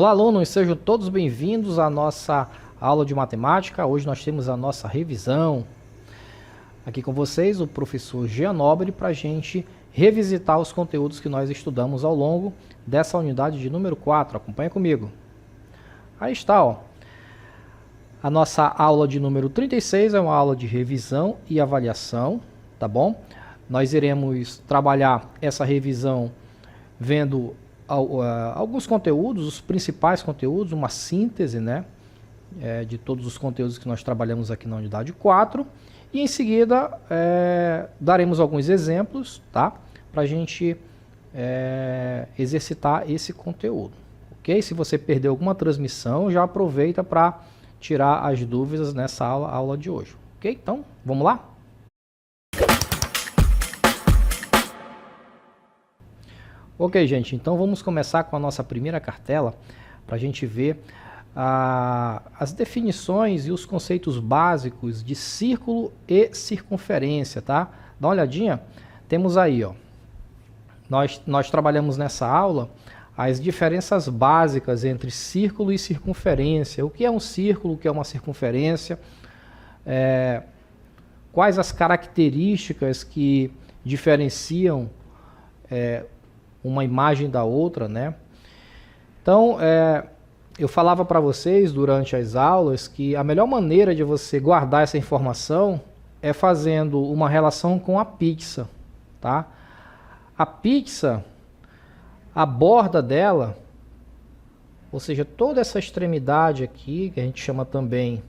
Olá, alunos, sejam todos bem-vindos à nossa aula de matemática. Hoje nós temos a nossa revisão. Aqui com vocês, o professor Jean Nobre, para a gente revisitar os conteúdos que nós estudamos ao longo dessa unidade de número 4. Acompanha comigo. Aí está, ó. A nossa aula de número 36 é uma aula de revisão e avaliação, tá bom? Nós iremos trabalhar essa revisão vendo alguns conteúdos, os principais conteúdos, uma síntese, né, de todos os conteúdos que nós trabalhamos aqui na unidade 4. E em seguida daremos alguns exemplos, tá, para a gente exercitar esse conteúdo. Ok? Se você perdeu alguma transmissão, já aproveita para tirar as dúvidas nessa aula de hoje. Ok? Então, vamos lá? Ok, gente, então vamos começar com a nossa primeira cartela para a gente ver as definições e os conceitos básicos de círculo e circunferência, tá? Dá uma olhadinha, temos aí, ó, nós trabalhamos nessa aula as diferenças básicas entre círculo e circunferência. O que é um círculo, o que é uma circunferência, quais as características que diferenciam uma imagem da outra, né? Então, eu falava para vocês durante as aulas que a melhor maneira de você guardar essa informação é fazendo uma relação com a pizza, tá? A pizza, a borda dela, ou seja, toda essa extremidade aqui, que a gente chama também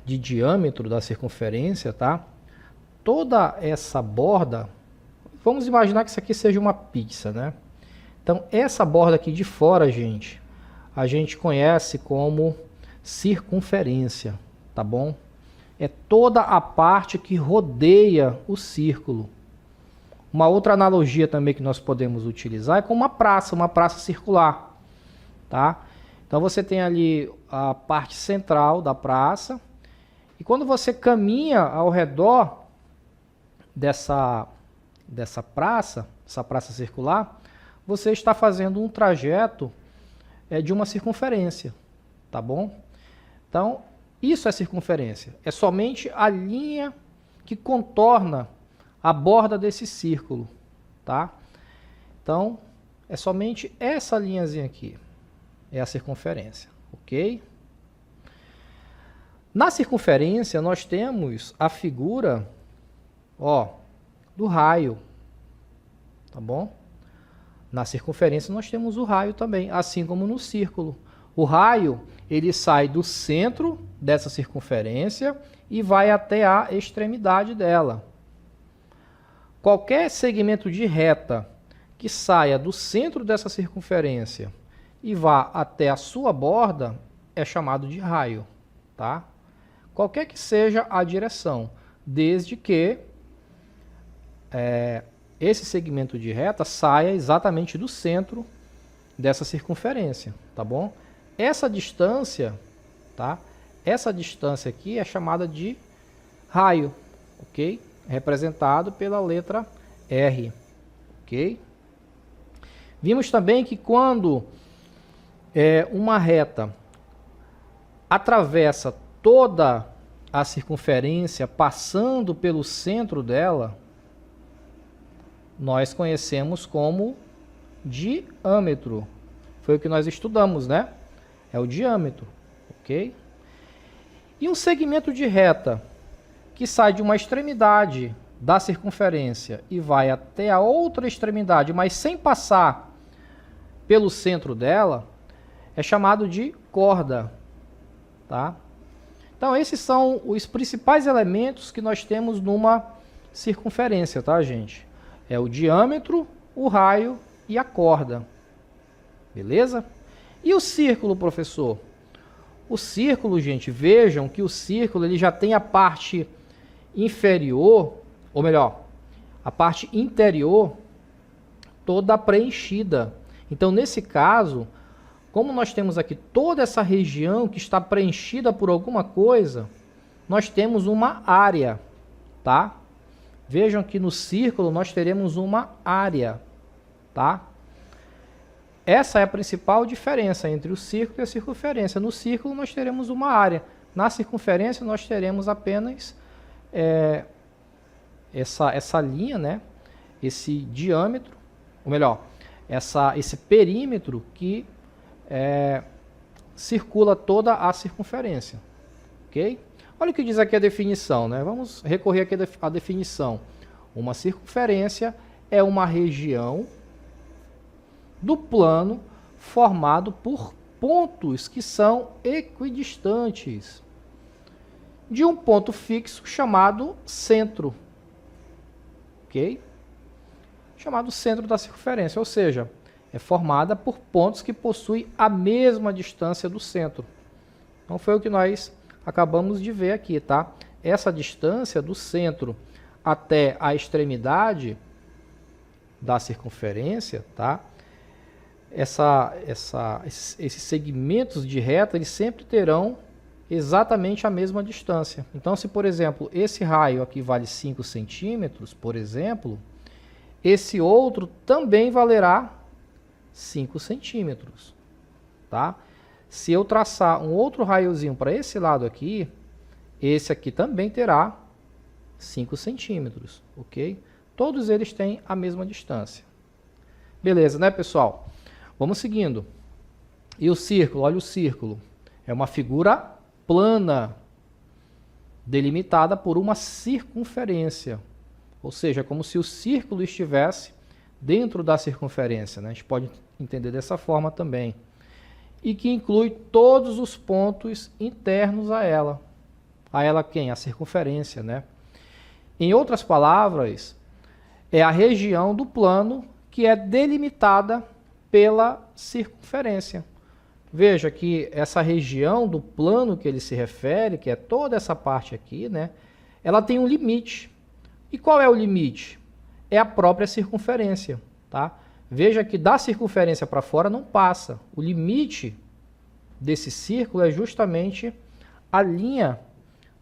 de diâmetro da circunferência, tá? Toda essa borda, vamos imaginar que isso aqui seja uma pizza, né? Então, essa borda aqui de fora, gente, a gente conhece como circunferência, tá bom? É toda a parte que rodeia o círculo. Uma outra analogia também que nós podemos utilizar é com uma praça circular, tá? Então, você tem ali a parte central da praça, e quando você caminha ao redor dessa praça, essa praça circular, você está fazendo um trajeto de uma circunferência, tá bom? Então, isso é circunferência. É somente a linha que contorna a borda desse círculo, tá? Então, é somente essa linhazinha aqui, é a circunferência, ok? Na circunferência, nós temos a figura, ó, do raio, tá bom? Na circunferência nós temos o raio também, assim como no círculo. O raio, ele sai do centro dessa circunferência e vai até a extremidade dela. Qualquer segmento de reta que saia do centro dessa circunferência e vá até a sua borda é chamado de raio, tá? Qualquer que seja a direção, desde que esse segmento de reta saia exatamente do centro dessa circunferência, tá bom? Essa distância, tá? Essa distância aqui é chamada de raio, ok? Representado pela letra R, ok? Vimos também que quando uma reta atravessa toda a circunferência passando pelo centro dela, nós conhecemos como diâmetro. Foi o que nós estudamos, né? É o diâmetro, ok? E um segmento de reta que sai de uma extremidade da circunferência e vai até a outra extremidade, mas sem passar pelo centro dela, é chamado de corda, tá? Então, esses são os principais elementos que nós temos numa circunferência, tá, gente? É o diâmetro, o raio e a corda. Beleza? E o círculo, professor? O círculo, gente, vejam que o círculo ele já tem a parte inferior, ou melhor, a parte interior toda preenchida. Então, nesse caso, como nós temos aqui toda essa região que está preenchida por alguma coisa, nós temos uma área, tá? Vejam que no círculo nós teremos uma área, tá? essa é a principal diferença entre o círculo e a circunferência. No círculo nós teremos uma área, na circunferência nós teremos apenas essa linha, né? Esse diâmetro, ou melhor, esse perímetro que circula toda a circunferência. Ok? Olha o que diz aqui a definição, né? Vamos recorrer aqui à definição. Uma circunferência é uma região do plano formado por pontos que são equidistantes de um ponto fixo chamado centro. Ok? Chamado centro da circunferência, ou seja, é formada por pontos que possuem a mesma distância do centro. Então foi o que nós acabamos de ver aqui, tá? Essa distância do centro até a extremidade da circunferência, tá? Esses segmentos de reta, eles sempre terão exatamente a mesma distância. Então, se, por exemplo, esse raio aqui vale 5 centímetros, por exemplo, esse outro também valerá 5 centímetros, tá? Se eu traçar um outro raiozinho para esse lado aqui, esse aqui também terá 5 centímetros, ok? Todos eles têm a mesma distância. Beleza, né, pessoal? Vamos seguindo. E o círculo? Olha o círculo. É uma figura plana, delimitada por uma circunferência. Ou seja, como se o círculo estivesse dentro da circunferência, né? A gente pode entender dessa forma também. E que inclui todos os pontos internos a ela. A ela quem? A circunferência, né? Em outras palavras, é a região do plano que é delimitada pela circunferência. Veja que essa região do plano que ele se refere, que é toda essa parte aqui, né? Ela tem um limite. E qual é o limite? É a própria circunferência, tá? Veja que da circunferência para fora não passa. O limite desse círculo é justamente a linha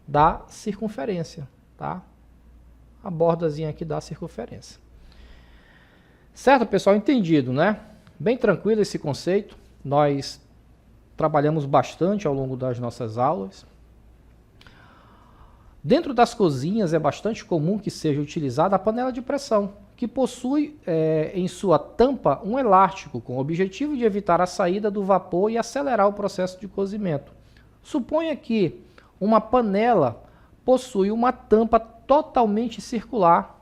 da circunferência, tá? A bordazinha aqui da circunferência. Certo, pessoal? Entendido, né? Bem tranquilo esse conceito. Nós trabalhamos bastante ao longo das nossas aulas. Dentro das cozinhas é bastante comum que seja utilizada a panela de pressão, que possui em sua tampa um elástico com o objetivo de evitar a saída do vapor e acelerar o processo de cozimento. Suponha que uma panela possui uma tampa totalmente circular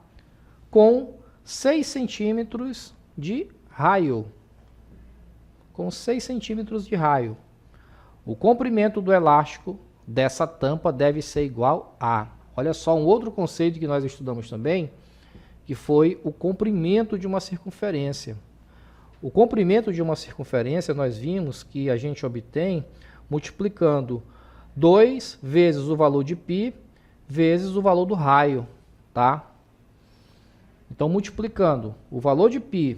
com 6 centímetros de raio. Com 6 centímetros de raio. O comprimento do elástico dessa tampa deve ser igual a... Olha só, um outro conceito que nós estudamos também, que foi o comprimento de uma circunferência. O comprimento de uma circunferência nós vimos que a gente obtém multiplicando 2 vezes o valor de π vezes o valor do raio, tá? Então, multiplicando o valor de π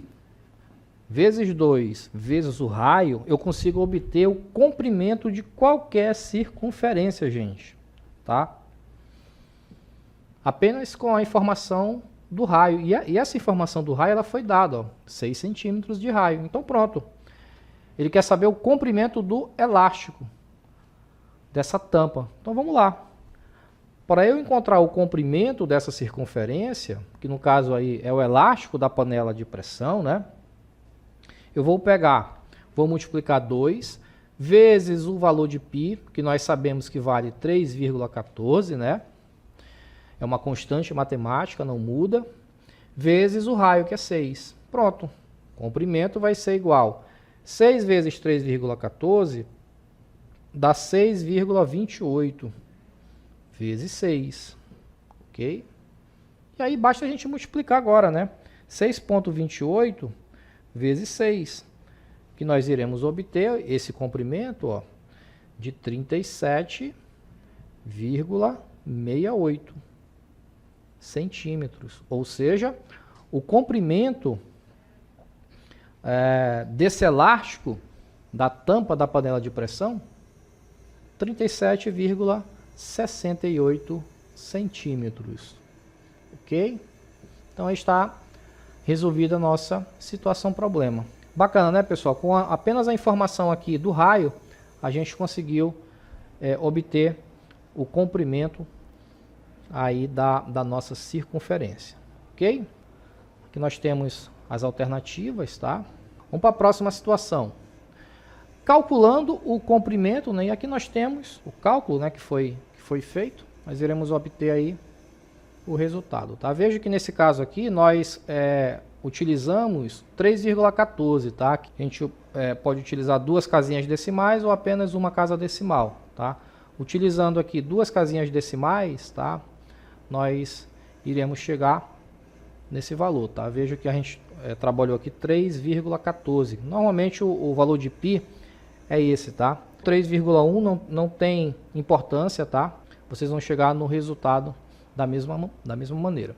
vezes 2 vezes o raio, eu consigo obter o comprimento de qualquer circunferência, gente, tá? Apenas com a informação do raio. E essa informação do raio ela foi dada, ó, 6 centímetros de raio. Então, pronto. Ele quer saber o comprimento do elástico dessa tampa. Então, vamos lá. Para eu encontrar o comprimento dessa circunferência, que no caso aí é o elástico da panela de pressão, né? Eu vou multiplicar 2 vezes o valor de π, que nós sabemos que vale 3,14, né? É uma constante matemática, não muda, vezes o raio, que é 6. Pronto. O comprimento vai ser igual. 6 vezes 3,14 dá 6,28 vezes 6. Ok? E aí basta a gente multiplicar agora, né? 6,28 vezes 6, que nós iremos obter esse comprimento, ó, de 37,68 centímetros. Ou seja, o comprimento desse elástico da tampa da panela de pressão, 37,68 centímetros. Ok? Então aí está resolvida a nossa situação problema. Bacana, né, pessoal? Com apenas a informação aqui do raio, a gente conseguiu obter o comprimento aí da nossa circunferência, ok? Aqui nós temos as alternativas, tá? Vamos para a próxima situação. Calculando o comprimento, né? E aqui nós temos o cálculo, né, que foi feito. Nós iremos obter aí o resultado, tá? Veja que nesse caso aqui nós utilizamos 3,14, tá? A gente pode utilizar duas casinhas decimais ou apenas uma casa decimal, tá? Utilizando aqui duas casinhas decimais, tá? Nós iremos chegar nesse valor, tá? Veja que a gente trabalhou aqui 3,14. Normalmente o valor de π é esse, tá? 3,1 não tem importância, tá? Vocês vão chegar no resultado da mesma maneira.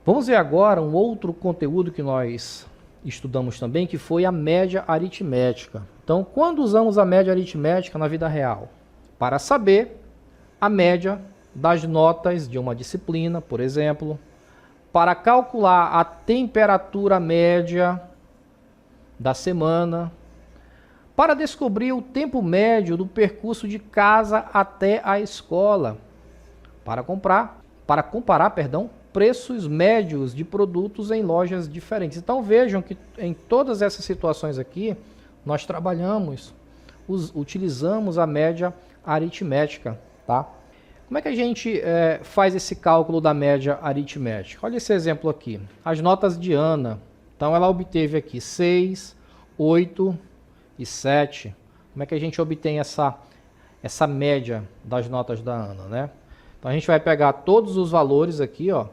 Vamos ver agora um outro conteúdo que nós estudamos também, que foi a média aritmética. Então, quando usamos a média aritmética na vida real? Para saber a média das notas de uma disciplina, por exemplo, para calcular a temperatura média da semana, para descobrir o tempo médio do percurso de casa até a escola, para comparar, preços médios de produtos em lojas diferentes. Então vejam que em todas essas situações aqui, nós utilizamos a média aritmética, tá? Como é que a gente faz esse cálculo da média aritmética? Olha esse exemplo aqui, as notas de Ana. Então ela obteve aqui 6, 8 e 7. Como é que a gente obtém essa média das notas da Ana, né? Então a gente vai pegar todos os valores aqui, ó,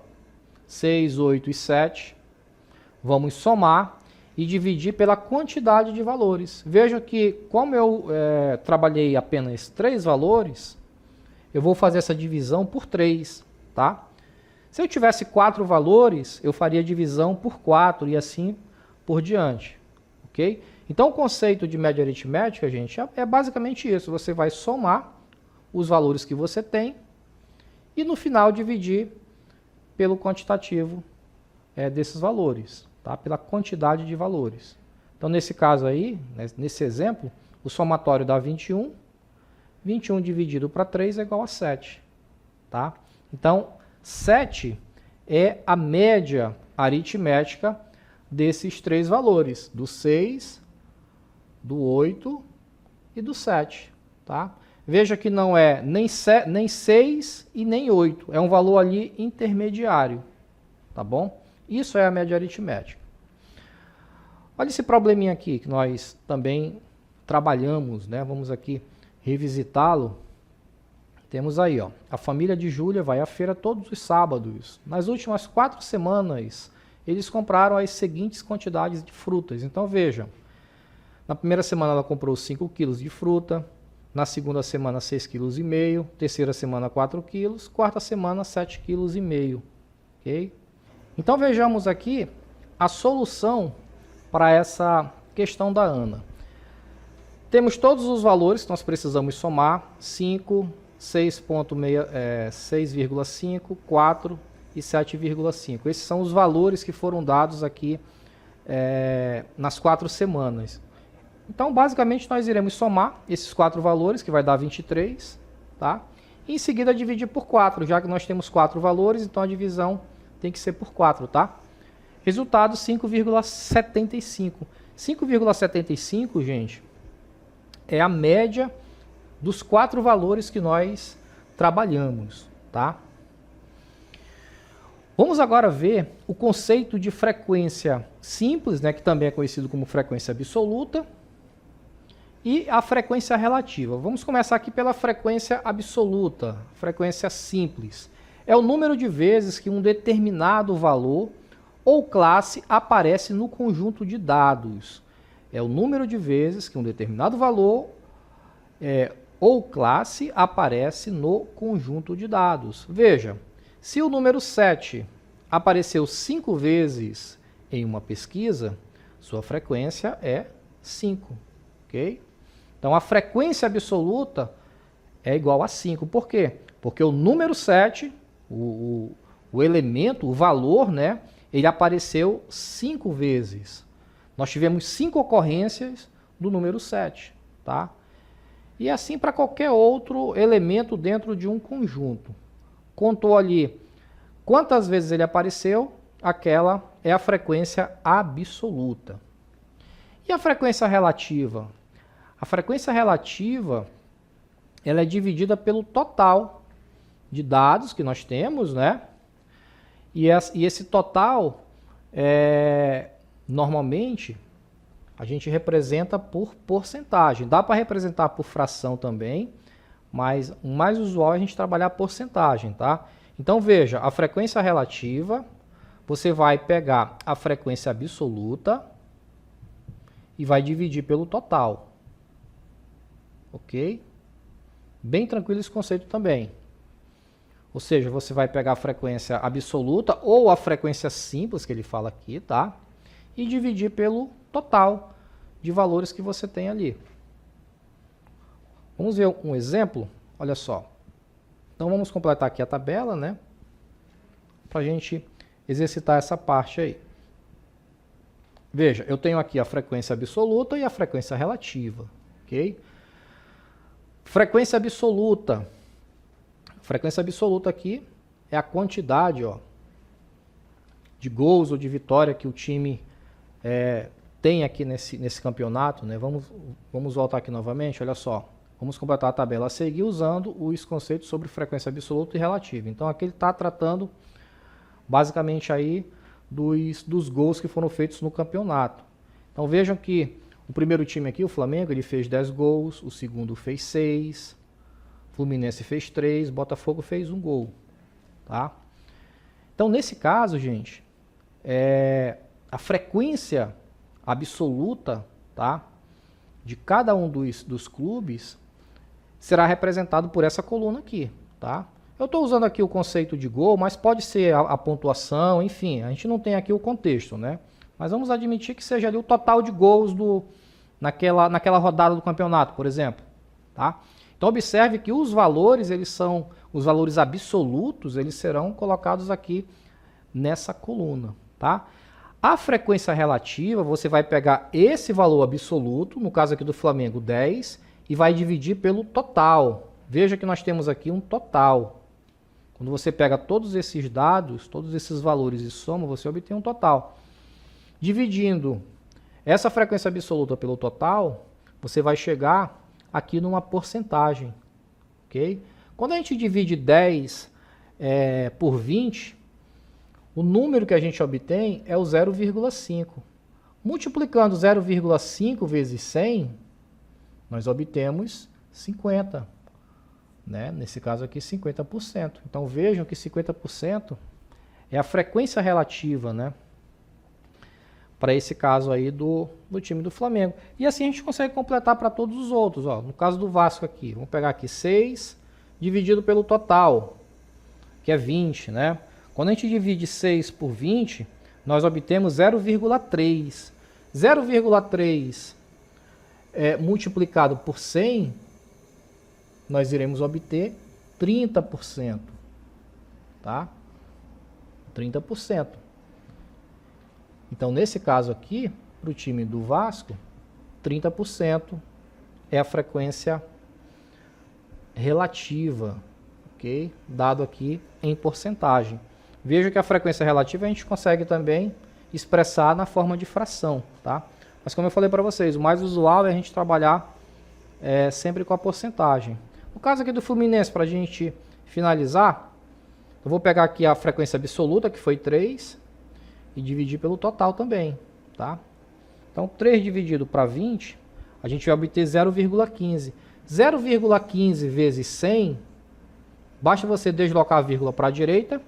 6, 8 e 7, vamos somar e dividir pela quantidade de valores. Veja que como eu trabalhei apenas 3 valores, eu vou fazer essa divisão por 3, tá? Se eu tivesse 4 valores, eu faria divisão por 4 e assim por diante, ok? Então o conceito de média aritmética, gente, é basicamente isso. Você vai somar os valores que você tem e no final dividir pelo quantitativo desses valores, tá? Pela quantidade de valores. Então nesse caso aí, nesse exemplo, o somatório dá 21. 21 dividido para 3 é igual a 7. Tá? Então 7 é a média aritmética desses 3 valores, do 6, do 8 e do 7. Tá? Veja que não é nem 6 e nem 8. É um valor ali intermediário. Tá bom? Isso é a média aritmética. Olha esse probleminha aqui que nós também trabalhamos, né? Vamos aqui revisitá-lo. Temos aí, ó, a família de Júlia vai à feira todos os sábados. Nas últimas 4 semanas, eles compraram as seguintes quantidades de frutas. Então vejam, na primeira semana ela comprou 5 quilos de fruta, na segunda semana 6,5 kg, terceira semana 4 quilos, quarta semana 7,5 kg. Ok? Então vejamos aqui a solução para essa questão da Ana. Temos todos os valores que nós precisamos somar, 5, 6,5, 4 e 7,5. Esses são os valores que foram dados aqui nas 4 semanas. Então, basicamente, nós iremos somar esses 4 valores, que vai dar 23, tá? E em seguida dividir por 4, já que nós temos 4 valores, então a divisão tem que ser por 4, tá? Resultado 5,75. 5,75, gente, é a média dos 4 valores que nós trabalhamos, tá? Vamos agora ver o conceito de frequência simples, né, que também é conhecido como frequência absoluta, e a frequência relativa. Vamos começar aqui pela frequência absoluta, frequência simples. É o número de vezes que um determinado valor ou classe aparece no conjunto de dados. É o número de vezes que um determinado valor ou classe aparece no conjunto de dados. Veja, se o número 7 apareceu 5 vezes em uma pesquisa, sua frequência é 5, ok? Então a frequência absoluta é igual a 5. Por quê? Porque o número 7, o elemento, o valor, né, ele apareceu 5 vezes. Nós tivemos 5 ocorrências do número 7, tá? E assim para qualquer outro elemento dentro de um conjunto. Contou ali quantas vezes ele apareceu, aquela é a frequência absoluta. E a frequência relativa? A frequência relativa, ela é dividida pelo total de dados que nós temos, né? E esse total, normalmente, a gente representa por porcentagem. Dá para representar por fração também, mas o mais usual é a gente trabalhar a porcentagem, tá? Então veja, a frequência relativa, você vai pegar a frequência absoluta e vai dividir pelo total. Ok? Bem tranquilo esse conceito também. Ou seja, você vai pegar a frequência absoluta ou a frequência simples, que ele fala aqui, tá? E dividir pelo total de valores que você tem ali. Vamos ver um exemplo? Olha só. Então vamos completar aqui a tabela, né? Para a gente exercitar essa parte aí. Veja, eu tenho aqui a frequência absoluta e a frequência relativa, ok? Frequência absoluta. Frequência absoluta aqui é a quantidade, ó, de gols ou de vitória que o time tem aqui nesse campeonato, né? Vamos voltar aqui novamente, olha só. Vamos completar a tabela a seguir usando os conceitos sobre frequência absoluta e relativa. Então aqui ele está tratando basicamente aí dos gols que foram feitos no campeonato. Então vejam que o primeiro time aqui, o Flamengo, ele fez 10 gols, o segundo fez 6, Fluminense fez 3, Botafogo fez 1 gol. Tá? Então nesse caso, gente, a frequência absoluta, tá, de cada um dos clubes será representado por essa coluna aqui, tá? Eu estou usando aqui o conceito de gol, mas pode ser a pontuação, enfim, a gente não tem aqui o contexto, né? Mas vamos admitir que seja ali o total de gols naquela rodada do campeonato, por exemplo, tá? Então observe que os valores, os valores absolutos, eles serão colocados aqui nessa coluna, tá? A frequência relativa, você vai pegar esse valor absoluto, no caso aqui do Flamengo 10, e vai dividir pelo total. Veja que nós temos aqui um total. Quando você pega todos esses dados, todos esses valores e soma, você obtém um total. Dividindo essa frequência absoluta pelo total, você vai chegar aqui numa porcentagem. Okay? Quando a gente divide 10 por 20, o número que a gente obtém é o 0,5. Multiplicando 0,5 vezes 100, nós obtemos 50. Né? Nesse caso aqui, 50%. Então vejam que 50% é a frequência relativa, né? Para esse caso aí do time do Flamengo. E assim a gente consegue completar para todos os outros. Ó. No caso do Vasco aqui, vamos pegar aqui 6 dividido pelo total, que é 20, né? Quando a gente divide 6 por 20, nós obtemos 0,3. 0,3 multiplicado por 100, nós iremos obter 30%. Tá? 30%. Então, nesse caso aqui, para o time do Vasco, 30% é a frequência relativa, ok? Dado aqui em porcentagem. Veja que a frequência relativa a gente consegue também expressar na forma de fração, tá? Mas como eu falei para vocês, o mais usual é a gente trabalhar sempre com a porcentagem. No caso aqui do Fluminense, para a gente finalizar, eu vou pegar aqui a frequência absoluta, que foi 3, e dividir pelo total também, tá? Então 3 dividido para 20, a gente vai obter 0,15. 0,15 vezes 100, basta você deslocar a vírgula para a direita,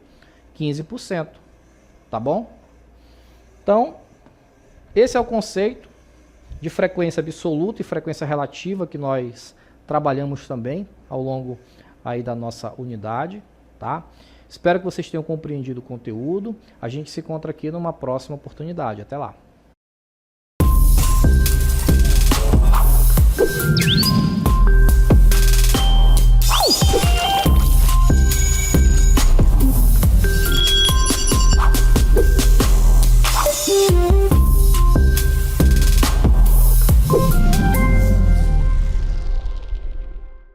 15%, tá bom? Então, esse é o conceito de frequência absoluta e frequência relativa que nós trabalhamos também ao longo aí da nossa unidade, tá? Espero que vocês tenham compreendido o conteúdo. A gente se encontra aqui numa próxima oportunidade. Até lá!